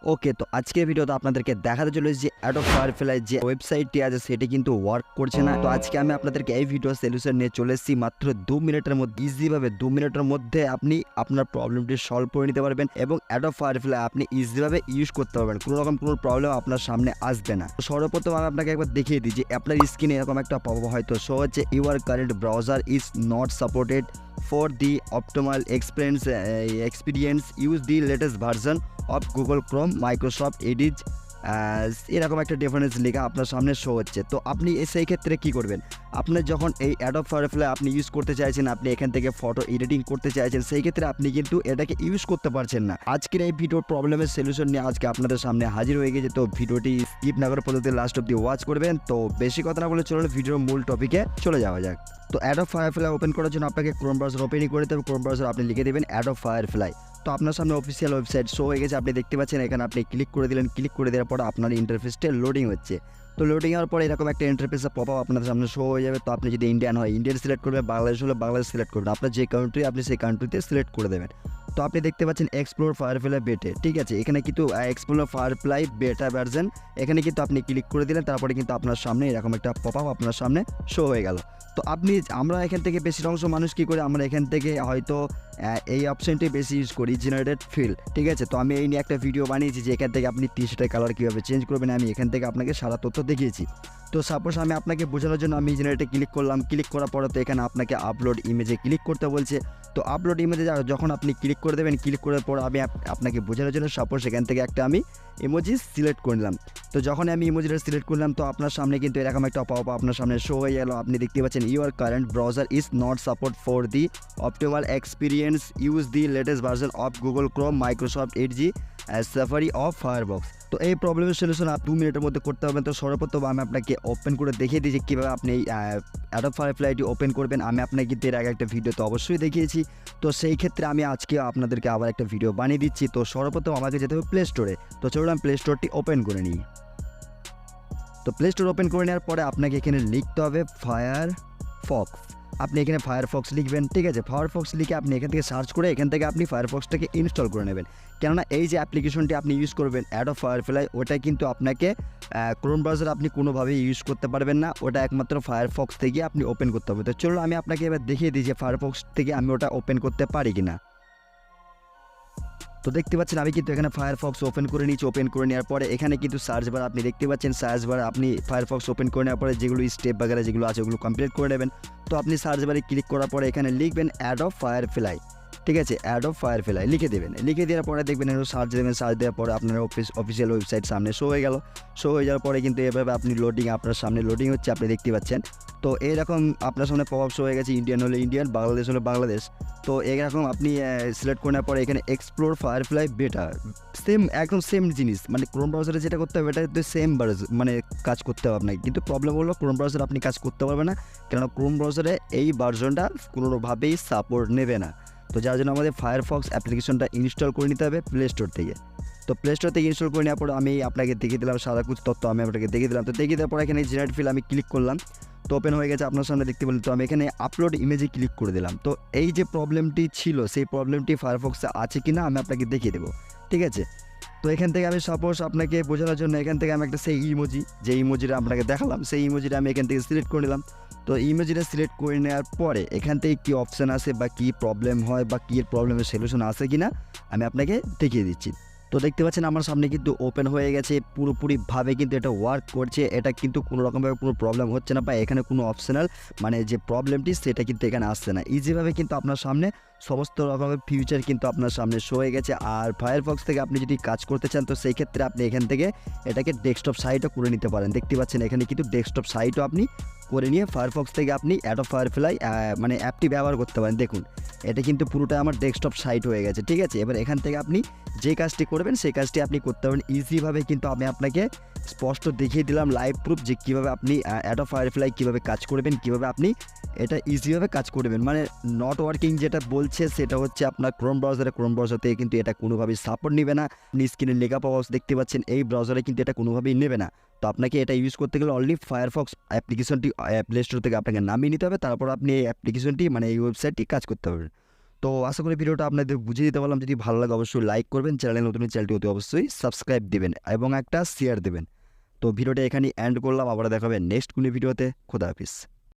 ওকে, তো আজকের ভিডিওতে আপনাদেরকে দেখাতে চলেছি যে Adobe Firefly যে ওয়েবসাইটটি আছে সেটি কিন্তু ওয়ার্ক করছে না। তো আজকে আমি আপনাদেরকে এই ভিডিও সলিউশন নিয়ে চলে এসেছি মাত্র 2 মিনিটের মধ্যে। ইজিভাবে 2 মিনিটের মধ্যে আপনি আপনার প্রবলেমটি সলভ করে নিতে পারবেন এবং Adobe Firefly আপনি ইজিভাবে ইউজ করতে পারবেন। কোনো রকম কোনো প্রবলেম আপনার সামনে আসবে না। তো সর্বপ্রথম আমি আপনাকে একবার দেখিয়ে দিই যে আপনার স্ক্রিনে এরকম একটা পপআপ হয়তো শো হচ্ছে, your current browser is not supported for the optimal experience use the latest version of Google Chrome, Microsoft Edge এরকম একটা ডিফারেন্স লেখা আপনার সামনে শো হচ্ছে। তো আপনি সেই ক্ষেত্রে কী করবেন, আপনার যখন এই Adobe Firefly আপনি ইউজ করতে চাইছেন, আপনি এখান থেকে ফটো এডিটিং করতে চাইছেন, সেই ক্ষেত্রে আপনি কিন্তু এটাকে ইউজ করতে পারছেন না। আজকের এই ভিডিওর প্রবলেমের সলিউশন নিয়ে আজকে আপনাদের সামনে হাজির হয়ে গেছে। তো ভিডিওটি স্কিপ না করে পদ্ধতি লাস্ট অব্দি ওয়াচ করবেন। তো বেশি কথা না বলে চলুন ভিডিওর মূল টপিকে চলে যাওয়া যাক। তো Adobe Firefly ওপেন করার জন্য আপনাকে ক্রোম ব্রাউজার ওপেনই করে দিতে হবে। ক্রোম ব্রাউজার আপনি লিখে দেবেন Adobe Firefly। তো আপনার সামনে অফিসিয়াল ওয়েবসাইট শো হয়ে গেছে, আপনি দেখতে পাচ্ছেন। এখানে আপনি ক্লিক করে দিলেন। ক্লিক করে দেওয়ার পর আপনার ইন্টারফেসটা লোডিং হচ্ছে। তো লোডিং হওয়ার পরে এরকম একটা ইন্টারফেসে পপআপ আপনাদের সামনে শো হয়ে যাবে। তো আপনি যদি ইন্ডিয়ান হয় ইন্ডিয়ান সিলেক্ট করবেন, বাংলাদেশ হলে বাংলাদেশ সিলেক্ট করবেন, আপনার যে কান্ট্রি আপনি সেই কান্ট্রিতে সিলেক্ট করে দেবেন। তো আপনি দেখতে পাচ্ছেন এক্সপ্লোর ফায়ারফ্লাই বেটে, ঠিক আছে। এখানে কিন্তু এক্সপ্লোর ফায়ারফ্লাই বেটা ভার্সন, এখানে কিন্তু আপনি ক্লিক করে দিলেন। তারপরে কিন্তু আপনার সামনে এরকম একটা পপআপ আপনার সামনে শো হয়ে গেল। তো আমরা এখান থেকে বেশি অংশ মানুষ কী করে, আমরা এখান থেকে হয়তো এই অপশানটি বেশি ইউজ করি, জেনারেটেড ফিল, ঠিক আছে। তো আমি এই নিয়ে একটা ভিডিও বানিয়েছি যে এখান থেকে আপনি টি-শার্টের কালার কীভাবে চেঞ্জ করবেন, আমি এখান থেকে আপনাকে সারা তথ্য দেখিয়েছি। তো সাপোজ আমি আপনাকে বোঝানোর জন্য আমি জেনারেটে ক্লিক করলাম। ক্লিক করার পরে তো এখানে আপনাকে আপলোড ইমেজে ক্লিক করতে বলছে। তো আপলোড ইমেজে যখন আপনি ক্লিক করে দেবেন, ক্লিক করার পর আমি আপনাকে বোঝানোর জন্য সাপোজ এখান থেকে একটা আমি ইমোজি সিলেক্ট করে নিলাম। তো যখন আমি ইমোজিটা সিলেক্ট করলাম তো আপনার সামনে কিন্তু এরকম একটা পপআপ আপনার সামনে শো হয়ে গেল। আপনি দেখতে পাচ্ছেন your current browser is not support for the optimal experience use the latest version of Google Chrome, Microsoft Edge, Safari of Firefox. তো এই প্রবলেমের সলিউশন 2 মিনিটের মধ্যে করতে হবে। তো সর্বপ্রথম আমি আপনাকে ওপেন করে দেখিয়ে দিই যে কীভাবে আপনি এই Adobe Fireflyটি ওপেন করবেন। আমি আপনাকে কিন্তু এর আগে একটা ভিডিওতে অবশ্যই দেখিয়েছি। তো সেই ক্ষেত্রে আমি আজকে আপনাদেরকে আবার একটা ভিডিও বানিয়ে দিচ্ছি। তো সর্বপ্রথম আমাকে যেতে হবে প্লে স্টোরে। তো চলুন আমি প্লে স্টোরটি ওপেন করে নিই। তো প্লে স্টোর ওপেন করে নেওয়ার পরে আপনাকে এখানে লিখতে হবে ফায়ারফক্স। আপনি এখানে ফায়ারফক্স লিখবেন, ঠিক আছে। ফায়ারফক্স লিখে আপনি এখান থেকে সার্চ করে এখান থেকে আপনি ফায়ারফক্সটাকে ইনস্টল করে নেবেন। কেননা এই যে অ্যাপ্লিকেশনটি আপনি ইউজ করবেন Adobe Firefly, ওটা কিন্তু আপনাকে ক্রোম ব্রাউজার আপনি কোনোভাবেই ইউজ করতে পারবেন না। ওটা একমাত্র ফায়ারফক্স থেকে আপনি ওপেন করতে হবে। তো চলুন আমি আপনাকে এবার দেখিয়ে দিই যে ফায়ারফক্স থেকে আমি ওটা ওপেন করতে পারি কিনা। তো দেখতে পাচ্ছেন আমি কিন্তু এখানে ফায়ারফক্স ওপেন করে নিয়েছি। ওপেন করে নেওয়ার পরে এখানে কিন্তু সার্চ বার আপনি দেখতে পাচ্ছেন। সার্চ বার আপনি ফায়ারফক্স ওপেন করে নেওয়ার পরে যেগুলো স্টেপ বাগেরা যেগুলো আছে ওগুলো কমপ্লিট করে নেবেন। তো আপনি সার্চ বারে ক্লিক করার পরে এখানে লিখবেন Adobe Firefly, ঠিক আছে। Adobe Firefly লিখে দেবেন। লিখে দেওয়ার পরে দেখবেন একটু সার্চ দেবেন। সার্চ দেওয়ার পরে আপনার অফিসিয়াল ওয়েবসাইট সামনে শো হয়ে গেল। শো হয়ে যাওয়ার পরে কিন্তু এভাবে আপনি আপনার সামনে লোডিং হচ্ছে, আপনি দেখতে পাচ্ছেন। তো এরকম আপনার সামনে পপআপ শো হয়ে গেছে, ইন্ডিয়ান হলে ইন্ডিয়ান, বাংলাদেশ হলে বাংলাদেশ। তো এরকম আপনি সিলেক্ট করে নেওয়ার পরে এখানে এক্সপ্লোর ফায়ারফ্লাই বেটা, একদম সেম জিনিস, মানে ক্রোম ব্রাউজারে যেটা করতে হবে এটা কিন্তু সেম মানে কাজ করতে হবে আপনাকে। কিন্তু প্রবলেম হলো ক্রোম ব্রাউজারে আপনি কাজ করতে পারবেন না, কেননা ক্রোম ব্রাউজারে এই ভার্সনটা কোনোভাবেই সাপোর্ট নেবে না। তো যার জন্য আমাদের ফায়ারফক্স অ্যাপ্লিকেশনটা ইনস্টল করে নিতে হবে প্লে স্টোর থেকে। তো প্লে স্টোর থেকে ইনস্টল করে নেওয়ার পর আমি আপনাকে দেখিয়ে দিলাম সারা কিছু তথ্য আমি আপনাকে দেখিয়ে দিলাম। তো দেখিয়ে দেওয়ার পর এখানে জেনারেট ফিল আমি ক্লিক করলাম। তো ওপেন হয়ে গেছে আপনার সামনে দেখতে পেলেন। তো আমি এখানে আপলোড ইমেজে ক্লিক করে দিলাম। তো এই যে প্রবলেমটি ছিল সেই প্রবলেমটি ফায়ারফক্সে আছে কি না আমি আপনাকে দেখিয়ে দেবো, ঠিক আছে। তো এখান থেকে আমি সাপোজ আপনাকে বোঝানোর জন্য এখান থেকে আমি একটা সেই ইমোজি, যে ইমোজিটা আপনাকে দেখালাম সেই ইমোজিটা আমি এখান থেকে সিলেক্ট করে নিলাম। তো ইমেজটা সিলেক্ট করে নেওয়ার পরে এখান থেকে কী অপশান আসে বা কী প্রবলেম হয় বা কী প্রবলেমের সলিউশন আসে কি না আমি আপনাকে দেখিয়ে দিচ্ছি। তো দেখতে পাচ্ছেন আমার সামনে কিন্তু ওপেন হয়ে গেছে, পুরোপুরিভাবে কিন্তু এটা ওয়ার্ক করছে। এটা কিন্তু কোনো রকমভাবে কোনো প্রবলেম হচ্ছে না বা এখানে কোনো অপশনাল মানে যে প্রবলেমটি সেটা কিন্তু এখানে আসছে না। ইজিভাবে কিন্তু আপনার সামনে সমস্ত রকমের ফিউচার কিন্তু আপনার সামনে শো হয়ে গেছে। আর ফায়ারফক্স থেকে আপনি যদি কাজ করতে চান তো সেই ক্ষেত্রে আপনি এখান থেকে এটাকে ডেস্কটপ সাইটও করে নিতে পারেন। দেখতে পাচ্ছেন এখানে কিন্তু ডেস্কটপ সাইটও আপনি করে নিয়ে ফায়ারফক্স থেকে আপনি Adobe Firefly মানে অ্যাপটি ব্যবহার করতে পারেন। দেখুন এটা কিন্তু পুরোটা আমার ডেস্কটপ সাইট হয়ে গেছে, ঠিক আছে। এবার এখান থেকে আপনি যে কাজটি করবেন সেই কাজটি আপনি করতে পারবেন ইজিভাবে। কিন্তু আমি আপনাকে স্পষ্ট দেখিয়ে দিলাম লাইভ প্রুফ যে কীভাবে আপনি Adobe Firefly কীভাবে কাজ করবেন, কীভাবে আপনি এটা ইজিভাবে কাজ করবেন। মানে নট ওয়ার্কিং যেটা বলছে সেটা হচ্ছে আপনার ক্রোম ব্রাউজার থেকে কিন্তু এটা কোনোভাবেই সাপোর্ট নেবে না। আপনি স্ক্রিনে লেখা পাওয়া দেখতে পাচ্ছেন এই ব্রাউজারে কিন্তু এটা কোনোভাবেই নেবে না। তো আপনাকে এটা ইউজ করতে গেলে অনলি ফায়ারফক্স অ্যাপ্লিকেশনটি প্লে স্টোর থেকে আপনাকে নামিয়ে নিতে হবে। তারপর আপনি এই অ্যাপ্লিকেশনটি মানে এই ওয়েবসাইটটি কাজ করতে পারবেন। তো আশা করি ভিডিওটা আপনাদের বুঝিয়ে দিতে পারলাম। যদি ভালো লাগে অবশ্যই লাইক করবেন, চ্যানেলে নতুন চ্যানেলটি অতি অবশ্যই সাবস্ক্রাইব দিবেন এবং একটা শেয়ার দেবেন। তো ভিডিওটা এখানেই এন্ড করলাম, আবার দেখা হবে নেক্সট কোনো ভিডিওতে। খোদা হাফিজ।